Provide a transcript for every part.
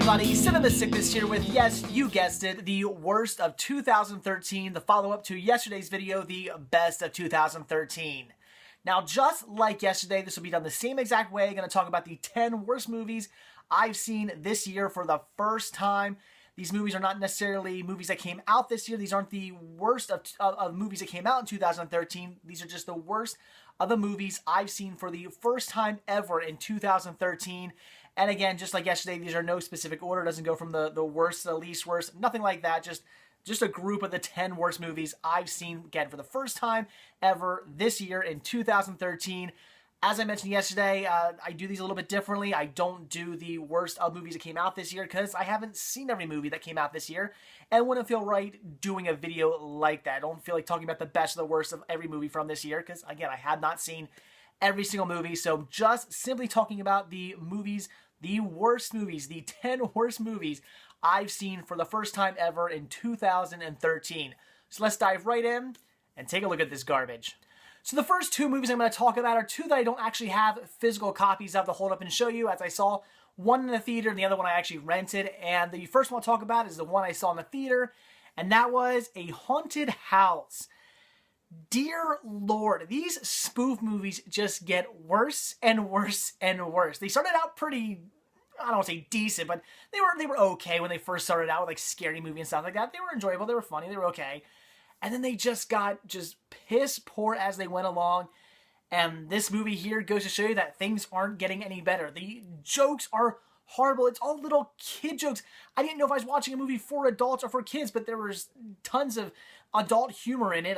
everybody, Cinema Sickness here with, yes, you guessed it, the worst of 2013, the follow-up to yesterday's video, the best of 2013. Now, just like yesterday, this will be done the same exact way. I'm going to talk about the 10 worst movies I've seen this year for the first time. These movies are not necessarily movies that came out this year. These aren't the worst of movies that came out in 2013. These are just the worst of the movies I've seen for the first time ever in 2013. And again, just like yesterday, these are no specific order. It doesn't go from the worst to the least worst. Nothing like that. Just a group of the 10 worst movies I've seen, again, for the first time ever this year in 2013. As I mentioned yesterday, I do these a little bit differently. I don't do the worst of movies that came out this year because I haven't seen every movie that came out this year and wouldn't feel right doing a video like that. I don't feel like talking about the best or the worst of every movie from this year because, again, I have not seen every single movie. So just simply talking about the movies, the worst movies, the 10 worst movies I've seen for the first time ever in 2013. So let's dive right in and take a look at this garbage. So the first two movies I'm going to talk about are two that I don't actually have physical copies of to hold up and show you. As I saw one in the theater and the other one I actually rented. And the first one I'll talk about is the one I saw in the theater, and that was A Haunted House. Dear Lord, these spoof movies just get worse and worse and worse. They started out pretty, I don't want to say decent, but they were okay when they first started out with like scary movie and stuff like that. They were enjoyable, they were funny, they were okay. And then they just got piss poor as they went along. And this movie here goes to show you that things aren't getting any better. The jokes are horrible. It's all little kid jokes. I didn't know if I was watching a movie for adults or for kids, but there was tons of adult humor in it.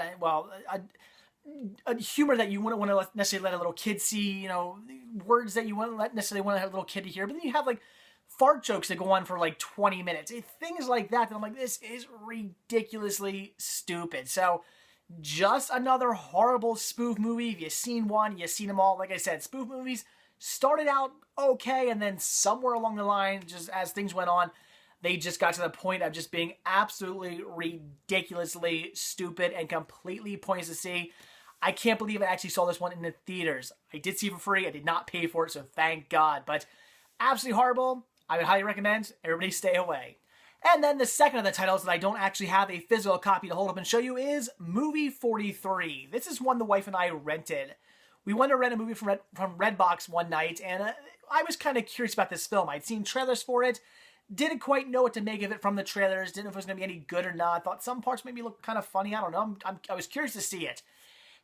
A humor that you wouldn't want to necessarily let a little kid see, you know, words that you wouldn't necessarily want a little kid to hear. But then you have like fart jokes that go on for like 20 minutes. Things like that. And I'm like, this is ridiculously stupid. So just another horrible spoof movie. If you've seen one, you've seen them all. Like I said, spoof movies started out okay, and then somewhere along the line, just as things went on, they just got to the point of just being absolutely ridiculously stupid and completely pointless to see. I can't believe I actually saw this one in the theaters. I did see it for free. I did not pay for it, so thank God. But absolutely horrible. I would highly recommend everybody stay away. And then the second of the titles that I don't actually have a physical copy to hold up and show you is Movie 43. This is one the wife and I rented. We went to rent a movie from Redbox one night, and I was kind of curious about this film. I'd seen trailers for it, didn't quite know what to make of it from the trailers, didn't know if it was going to be any good or not. Thought some parts maybe looked kind of funny. I don't know. I was curious to see it.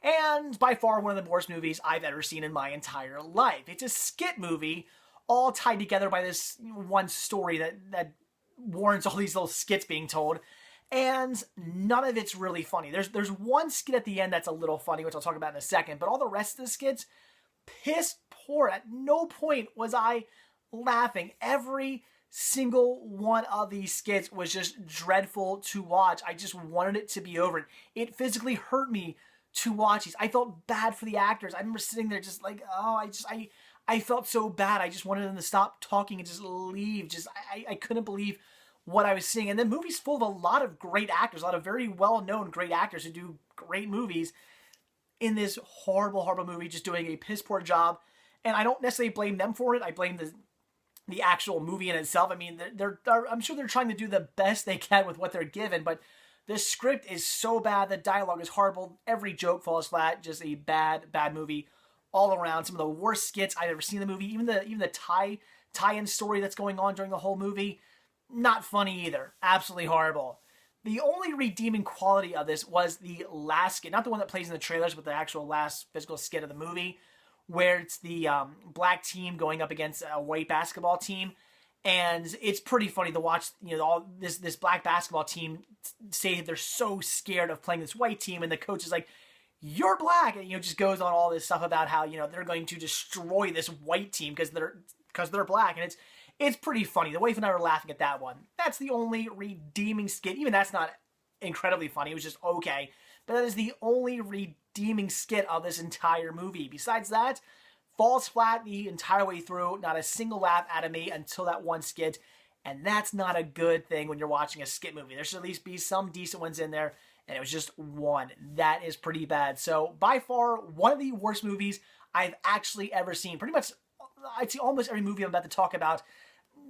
And by far one of the worst movies I've ever seen in my entire life. It's a skit movie, all tied together by this one story that warrants all these little skits being told. And none of it's really funny. There's one skit at the end that's a little funny, which I'll talk about in a second. But all the rest of the skits, piss poor. At no point was I laughing. Every single one of these skits was just dreadful to watch. I just wanted it to be over. It physically hurt me to watch these. I felt bad for the actors. I remember sitting there just like, oh, I felt so bad. I just wanted them to stop talking and just leave. I couldn't believe what I was seeing. And the movie's full of a lot of great actors, a lot of very well-known great actors who do great movies in this horrible, horrible movie, just doing a piss-poor job. And I don't necessarily blame them for it. I blame the actual movie in itself. I mean, I'm sure they're trying to do the best they can with what they're given, but the script is so bad, the dialogue is horrible, every joke falls flat, just a bad, bad movie all around. Some of the worst skits I've ever seen in the movie, even the tie-in story that's going on during the whole movie, not funny either. Absolutely horrible. The only redeeming quality of this was the last skit, not the one that plays in the trailers, but the actual last physical skit of the movie, where it's the black team going up against a white basketball team. And it's pretty funny to watch, you know, all this black basketball team say that they're so scared of playing this white team, and the coach is like, "You're black," and just goes on all this stuff about how they're going to destroy this white team because they're black, and it's pretty funny. The wife and I were laughing at that one. That's the only redeeming skit. Even that's not incredibly funny. It was just okay, but that is the only redeeming skit of this entire movie. Besides that, falls flat the entire way through. Not a single laugh out of me until that one skit. And that's not a good thing when you're watching a skit movie. There should at least be some decent ones in there. And it was just one. That is pretty bad. So by far, one of the worst movies I've actually ever seen. Pretty much, I'd say almost every movie I'm about to talk about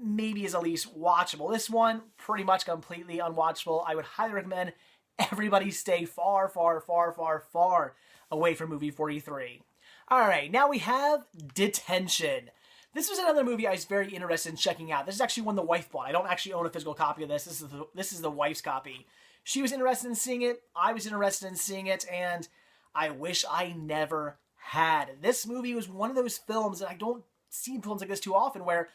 maybe is at least watchable. This one, pretty much completely unwatchable. I would highly recommend everybody stay far, far, far, far, far away from movie 43. All right, now we have Detention. This was another movie I was very interested in checking out. This is actually one the wife bought. I don't actually own a physical copy of this. This is the wife's copy. She was interested in seeing it. I was interested in seeing it, and I wish I never had. This movie was one of those films, and I don't see films like this too often, where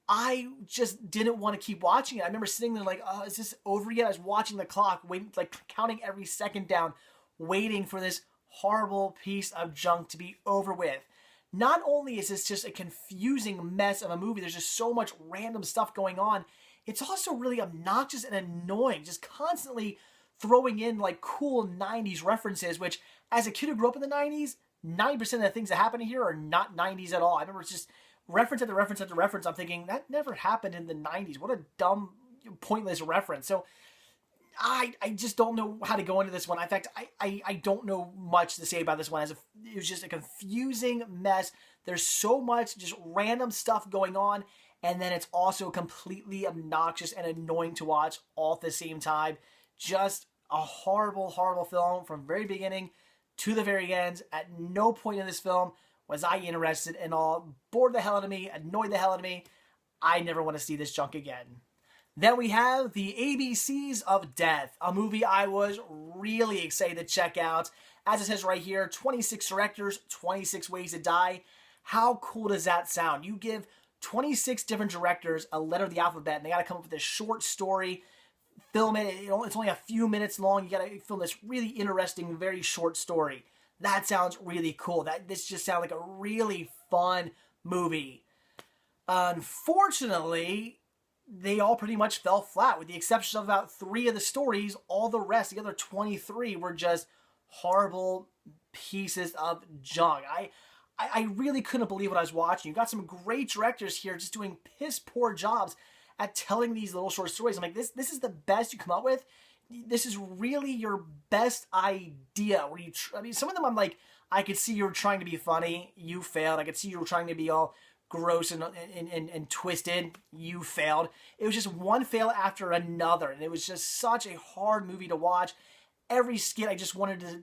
I just didn't want to keep watching it. I remember sitting there like, oh, is this over yet? I was watching the clock, waiting, like counting every second down, waiting for this horrible piece of junk to be over with. Not only is this just a confusing mess of a movie, there's just so much random stuff going on, it's also really obnoxious and annoying, just constantly throwing in like cool 90s references, which as a kid who grew up in the 90s, 90% of the things that happen here are not 90s at all. I remember it's just reference after reference after reference. I'm thinking, that never happened in the 90s. What a dumb, pointless reference. So I just don't know how to go into this one. In fact, I don't know much to say about this one. It was just a confusing mess. There's so much just random stuff going on, and then it's also completely obnoxious and annoying to watch all at the same time. Just a horrible, horrible film from very beginning to the very end. At no point in this film was I interested in all. Bored the hell out of me, annoyed the hell out of me. I never want to see this junk again. Then we have The ABCs of Death, a movie I was really excited to check out. As it says right here, 26 directors, 26 ways to die. How cool does that sound? You give 26 different directors a letter of the alphabet, and they got to come up with this short story, film it. It's only a few minutes long. You got to film this really interesting, very short story. That sounds really cool. This just sounds like a really fun movie. Unfortunately, they all pretty much fell flat, with the exception of about 3 of the stories. All the rest, the other 23, were just horrible pieces of junk. I really couldn't believe what I was watching. You got some great directors here just doing piss poor jobs at telling these little short stories. I'm like, this is the best you come up with? This is really your best idea? I mean, some of them I'm like, I could see you were trying to be funny. You failed. I could see you were trying to be all gross and twisted. You failed. It was just one fail after another, and it was just such a hard movie to watch. Every skit I just wanted to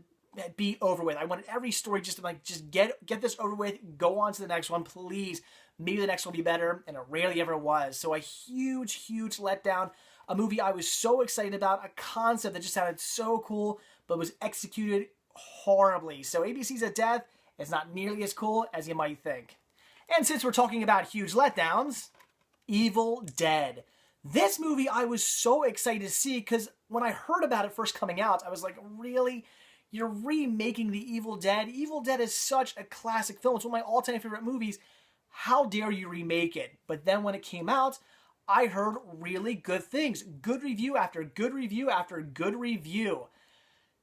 be over with. I wanted every story just to just get this over with, go on to the next one, please. Maybe the next one will be better, and it rarely ever was. So a huge, huge letdown. A movie I was so excited about, a concept that just sounded so cool, but was executed horribly. So ABCs of Death is not nearly as cool as you might think. And since we're talking about huge letdowns, Evil Dead. This movie I was so excited to see, because when I heard about it first coming out, I was like, really? You're remaking The Evil Dead? Evil Dead is such a classic film. It's one of my all-time favorite movies. How dare you remake it? But then when it came out, I heard really good things. Good review after good review after good review.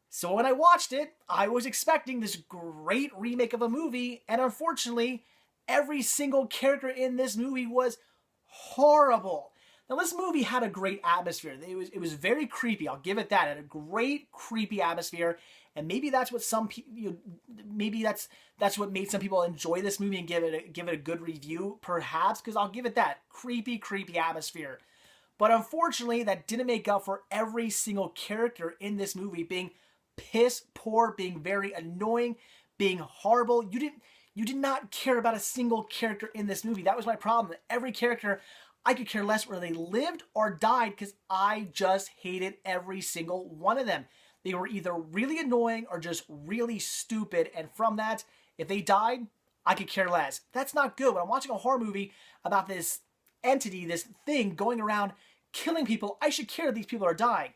So when I watched it, I was expecting this great remake of a movie, and unfortunately, every single character in this movie was horrible. Now, this movie had a great atmosphere. It was very creepy. I'll give it that. It had a great creepy atmosphere, and maybe that's what maybe that's what made some people enjoy this movie and give it a good review, perhaps. Because I'll give it that creepy atmosphere. But unfortunately, that didn't make up for every single character in this movie being piss poor, being very annoying, being horrible. You did not care about a single character in this movie. That was my problem. Every character, I could care less whether they lived or died, because I just hated every single one of them. They were either really annoying or just really stupid, and from that, if they died, I could care less. That's not good. When I'm watching a horror movie about this entity, this thing going around killing people, I should care that these people are dying.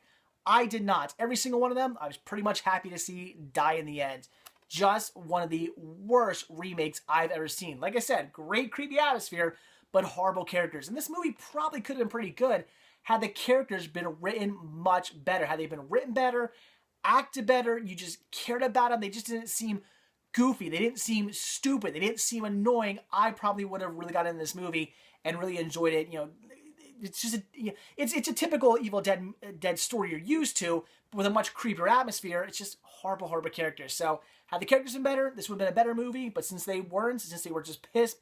I did not. Every single one of them, I was pretty much happy to see die in the end. Just one of the worst remakes I've ever seen. Like I said, great creepy atmosphere, but horrible characters. And this movie probably could have been pretty good had the characters been written much better. Had they been written better, acted better, you just cared about them. They just didn't seem goofy. They didn't seem stupid. They didn't seem annoying. I probably would have really gotten into this movie and really enjoyed it. You know, it's just it's a typical Evil Dead story you're used to, but with a much creepier atmosphere. It's just horrible characters. So had the characters been better, this would have been a better movie. But since they weren't, since they were just piss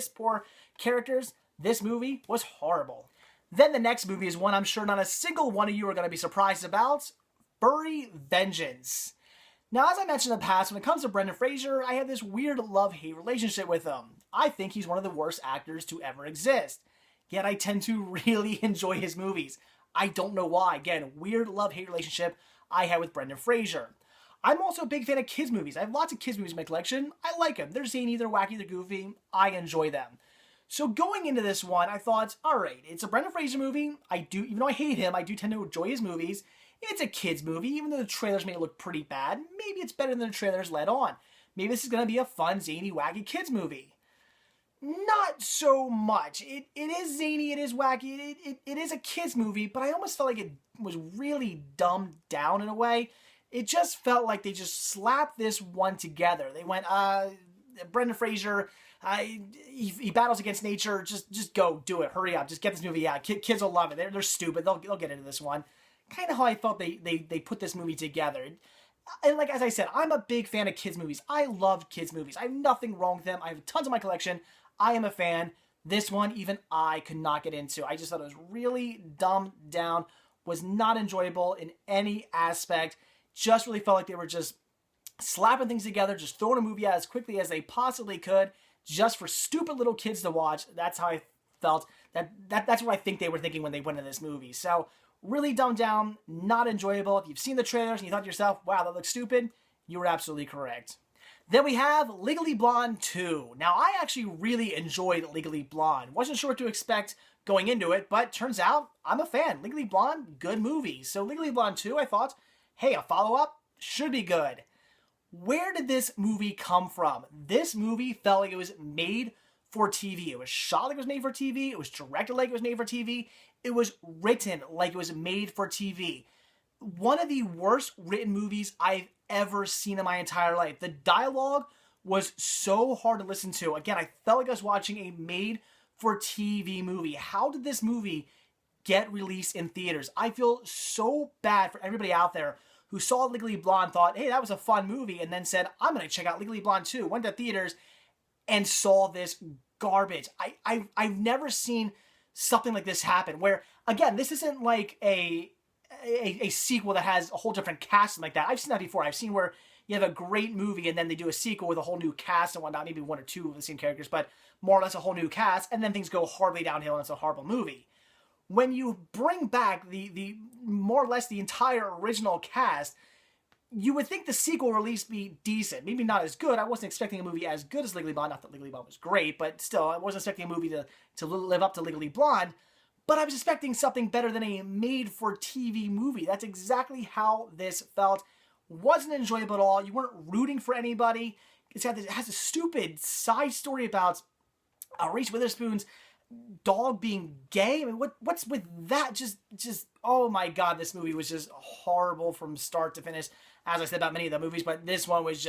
poor characters, This movie was horrible. Then the next movie is one I'm sure not a single one of you are going to be surprised about, Furry Vengeance. Now, as I mentioned in the past, when it comes to Brendan Fraser, I have this weird love-hate relationship with him. I think he's one of the worst actors to ever exist. Yet I tend to really enjoy his movies. I don't know why. Again, weird love-hate relationship I have with Brendan Fraser. I'm also a big fan of kids movies. I have lots of kids movies in my collection. I like them. They're zany, they're wacky, they're goofy. I enjoy them. So going into this one, I thought, alright, it's a Brendan Fraser movie. Even though I hate him, I do tend to enjoy his movies. It's a kids movie, even though the trailers may look pretty bad. Maybe it's better than the trailers led on. Maybe this is going to be a fun, zany, wacky kids movie. Not so much. It is zany, it is wacky, it is a kids movie, but I almost felt like it was really dumbed down in a way. It just felt like they just slapped this one together. They went, Brendan Fraser, he battles against nature, just go, do it, hurry up, just get this movie out. Kids will love it, they're stupid, they'll get into this one. Kind of how I felt they put this movie together. And like, as I said, I'm a big fan of kids movies. I love kids movies. I have nothing wrong with them. I have tons in my collection. I am a fan. This one, even I could not get into. I just thought it was really dumbed down, was not enjoyable in any aspect. Just really felt like they were just slapping things together, just throwing a movie out as quickly as they possibly could, just for stupid little kids to watch. That's how I felt. That's what I think they were thinking when they went into this movie. So, really dumbed down, not enjoyable. If you've seen the trailers and you thought to yourself, wow, that looks stupid, you were absolutely correct. Then we have Legally Blonde 2. Now, I actually really enjoyed Legally Blonde. Wasn't sure what to expect going into it, but turns out I'm a fan. Legally Blonde, good movie. So Legally Blonde 2, I thought, hey, a follow-up should be good. Where did this movie come from? This movie felt like it was made for TV. It was shot like it was made for TV. It was directed like it was made for TV. It was written like it was made for TV. One of the worst written movies I've ever seen in my entire life. The dialogue was so hard to listen to. Again, I felt like I was watching a made-for-TV movie. How did this movie get released in theaters? I feel so bad for everybody out there who saw Legally Blonde, thought, hey, that was a fun movie, and then said, I'm going to check out Legally Blonde 2, went to theaters, and saw this garbage. I've never seen something like this happen, where, again, this isn't like a sequel that has a whole different cast like that. I've seen that before. I've seen where you have a great movie and then they do a sequel with a whole new cast and whatnot, maybe one or two of the same characters, but more or less a whole new cast, and then things go horribly downhill and it's a horrible movie. When you bring back the more or less the entire original cast, you would think the sequel will at least be decent. Maybe not as good. I wasn't expecting a movie as good as Legally Blonde. Not that Legally Blonde was great, but still, I wasn't expecting a movie to live up to Legally Blonde. But I was expecting something better than a made-for-TV movie. That's exactly how this felt. Wasn't enjoyable at all. You weren't rooting for anybody. It has a stupid side story about Reese Witherspoon's dog being gay. I mean, what's with that? Just oh my god, this movie was just horrible from start to finish. As I said about many of the movies, but this one was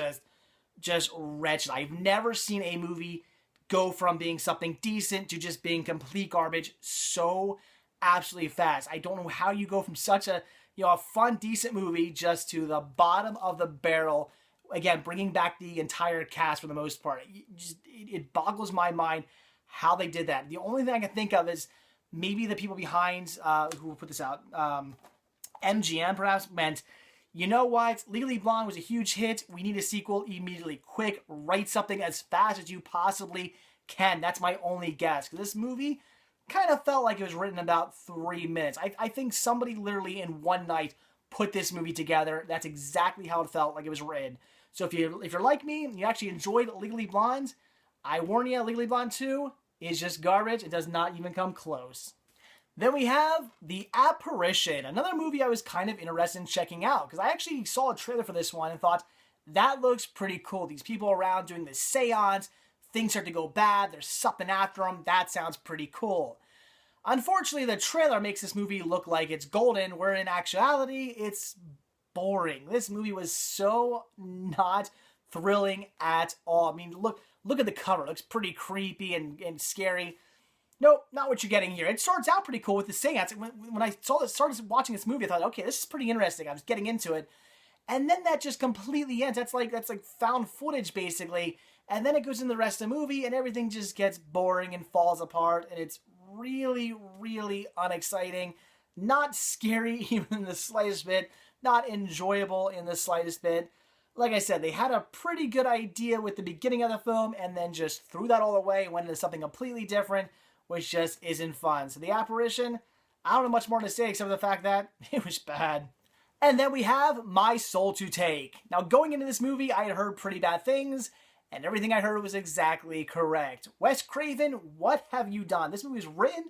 just wretched. I've never seen a movie go from being something decent to just being complete garbage so absolutely fast. I don't know how you go from such a fun, decent movie just to the bottom of the barrel. Again, bringing back the entire cast for the most part. It boggles my mind how they did that. The only thing I can think of is maybe the people behind who put this out, MGM perhaps, went, you know what? Legally Blonde was a huge hit. We need a sequel immediately. Quick, write something as fast as you possibly can. That's my only guess. Because this movie kind of felt like it was written in about 3 minutes. I think somebody literally in one night put this movie together. That's exactly how it felt like it was written. So if you're like me and you actually enjoyed Legally Blonde, I warn you, Legally Blonde 2 is just garbage. It does not even come close. Then we have The Apparition, another movie I was kind of interested in checking out, because I actually saw a trailer for this one and thought, that looks pretty cool. These people around doing this seance, things start to go bad, there's something after them, that sounds pretty cool. Unfortunately, the trailer makes this movie look like it's golden, where in actuality, it's boring. This movie was so not thrilling at all. I mean, look at the cover. It looks pretty creepy and scary. Nope, not what you're getting here. It starts out pretty cool with the seance. When I started watching this movie, I thought, okay, this is pretty interesting. I was getting into it. And then that just completely ends. That's like found footage, basically. And then it goes in the rest of the movie, and everything just gets boring and falls apart, and it's really, really unexciting. Not scary even in the slightest bit. Not enjoyable in the slightest bit. Like I said, they had a pretty good idea with the beginning of the film, and then just threw that all away and went into something completely different, which just isn't fun. So The Apparition, I don't have much more to say except for the fact that it was bad. And then we have My Soul to Take. Now, going into this movie, I had heard pretty bad things, and everything I heard was exactly correct. Wes Craven, what have you done? This movie was written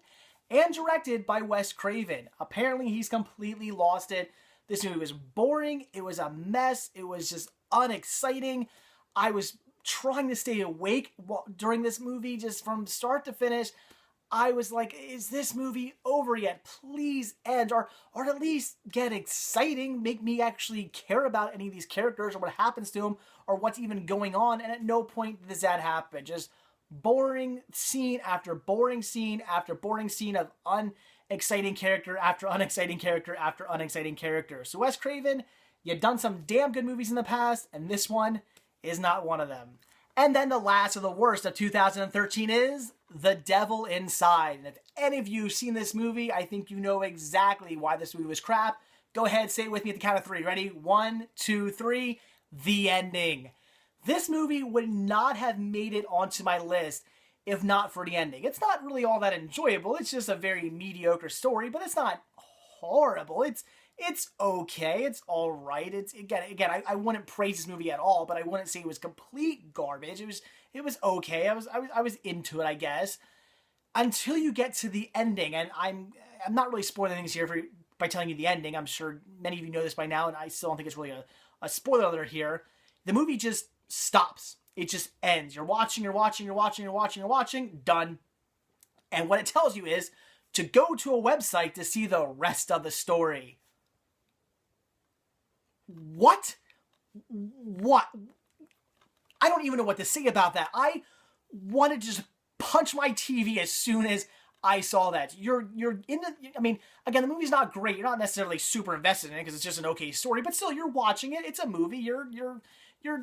and directed by Wes Craven. Apparently, he's completely lost it. This movie was boring. It was a mess. It was just unexciting. I was trying to stay awake during this movie, just from start to finish. I was like, is this movie over yet? Please end, or at least get exciting, make me actually care about any of these characters or what happens to them or what's even going on. And at no point does that happen. Just boring scene after boring scene after boring scene of unexciting character after unexciting character after unexciting character. So Wes Craven, you've done some damn good movies in the past, and this one is not one of them. And then the last of the worst of 2013 is The Devil Inside. And if any of you have seen this movie, I think you know exactly why this movie was crap. Go ahead, say it with me at the count of 3. Ready? 1, 2, 3. The ending. This movie would not have made it onto my list if not for the ending. It's not really all that enjoyable. It's just a very mediocre story, but it's not horrible. It's okay. It's all right. It's again. I wouldn't praise this movie at all, but I wouldn't say it was complete garbage. It was okay. I was into it, I guess, until you get to the ending. And I'm not really spoiling things here by telling you the ending. I'm sure many of you know this by now, and I still don't think it's really a spoiler alert here. The movie just stops. It just ends. You're watching. Done. And what it tells you is to go to a website to see the rest of the story. What? I don't even know what to say about that. I wanted to just punch my TV as soon as I saw that. You're in the, I mean, again, the movie's not great. You're not necessarily super invested in it because it's just an okay story, but still, you're watching it. It's a movie. You're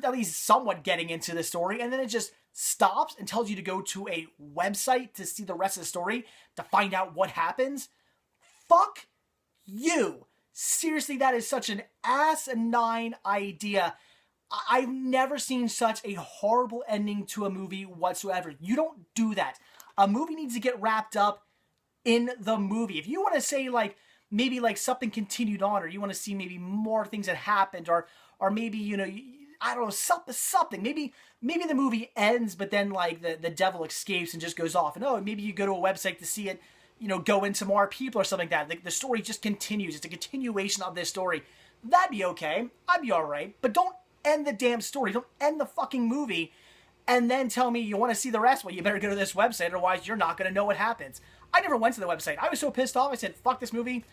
at least somewhat getting into the story, and then it just stops and tells you to go to a website to see the rest of the story to find out what happens. Fuck you. Seriously, that is such an asinine idea. I've never seen such a horrible ending to a movie whatsoever. You don't do that. A movie needs to get wrapped up in the movie. If you want to say, like, maybe like something continued on, or you want to see maybe more things that happened, or maybe, you know, I don't know, something. Maybe the movie ends, but then like the devil escapes and just goes off. And maybe you go to a website to see it, you know, go into more people or something like that. The story just continues. It's a continuation of this story. That'd be okay. I'd be alright. But don't end the damn story. Don't end the fucking movie and then tell me you want to see the rest. Well, you better go to this website, otherwise you're not going to know what happens. I never went to the website. I was so pissed off. I said, fuck this movie.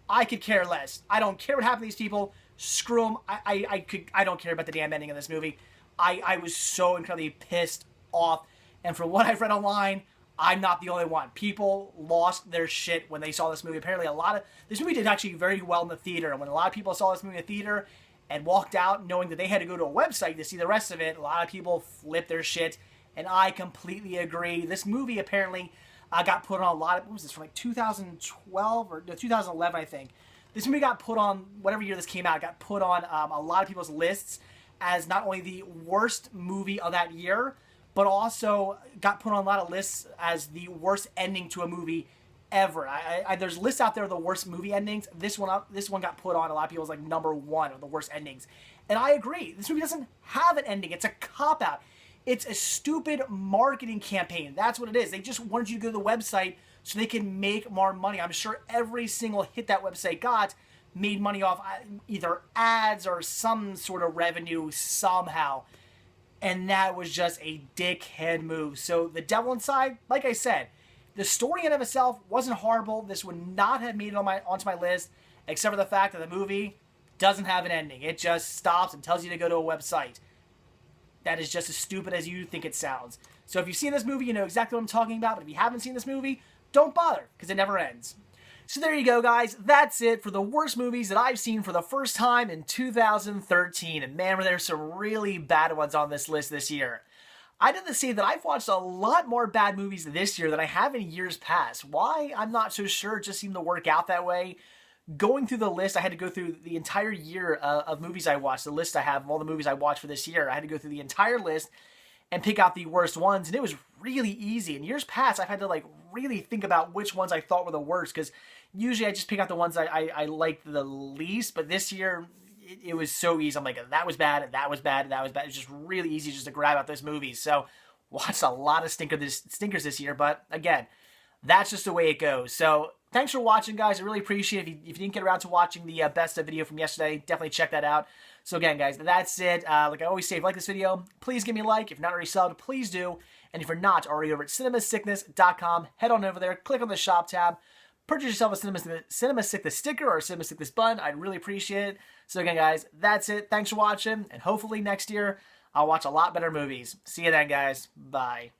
I could care less. I don't care what happened to these people. Screw them. I don't care about the damn ending of this movie. I was so incredibly pissed off. And from what I've read online, I'm not the only one. People lost their shit when they saw this movie. Apparently this movie did actually very well in the theater. And when a lot of people saw this movie in the theater and walked out knowing that they had to go to a website to see the rest of it, a lot of people flipped their shit. And I completely agree. This movie apparently got put on a lot of, what was this, from like 2012 or no, 2011, I think. This movie got put on, whatever year this came out, got put on a lot of people's lists as not only the worst movie of that year, but also got put on a lot of lists as the worst ending to a movie ever. There's lists out there of the worst movie endings. This one got put on a lot of people's like number 1 of the worst endings. And I agree. This movie doesn't have an ending. It's a cop-out. It's a stupid marketing campaign. That's what it is. They just wanted you to go to the website so they can make more money. I'm sure every single hit that website got made money off either ads or some sort of revenue somehow. And that was just a dickhead move. So The Devil Inside, like I said, the story in and of itself wasn't horrible. This would not have made it onto my list, except for the fact that the movie doesn't have an ending. It just stops and tells you to go to a website. That is just as stupid as you think it sounds. So if you've seen this movie, you know exactly what I'm talking about. But if you haven't seen this movie, don't bother, because it never ends. So there you go, guys. That's it for the worst movies that I've seen for the first time in 2013. And man, were there some really bad ones on this list this year. I did the same that I've watched a lot more bad movies this year than I have in years past. Why? I'm not so sure. It just seemed to work out that way. Going through the list, I had to go through the entire year of movies I watched, the list I have of all the movies I watched for this year. I had to go through the entire list and pick out the worst ones, and it was really easy. In years past, I've had to like really think about which ones I thought were the worst, because usually I just pick out the ones I liked the least, but this year it was so easy. I'm like, that was bad, and that was bad, and that was bad. It's just really easy just to grab out those movies. So watched a lot of stinkers this year, but again, that's just the way it goes. So thanks for watching, guys. I really appreciate it. If you didn't get around to watching the best of video from yesterday, definitely check that out. So again, guys, that's it. Like I always say, if you like this video, please give me a like. If you're not already subbed, please do. And if you're not already over at cinemasickness.com, head on over there, click on the shop tab, purchase yourself a Cinema Sickness sticker or a Cinema Sickness bun. I'd really appreciate it. So again, guys, that's it. Thanks for watching, and hopefully next year I'll watch a lot better movies. See you then, guys. Bye.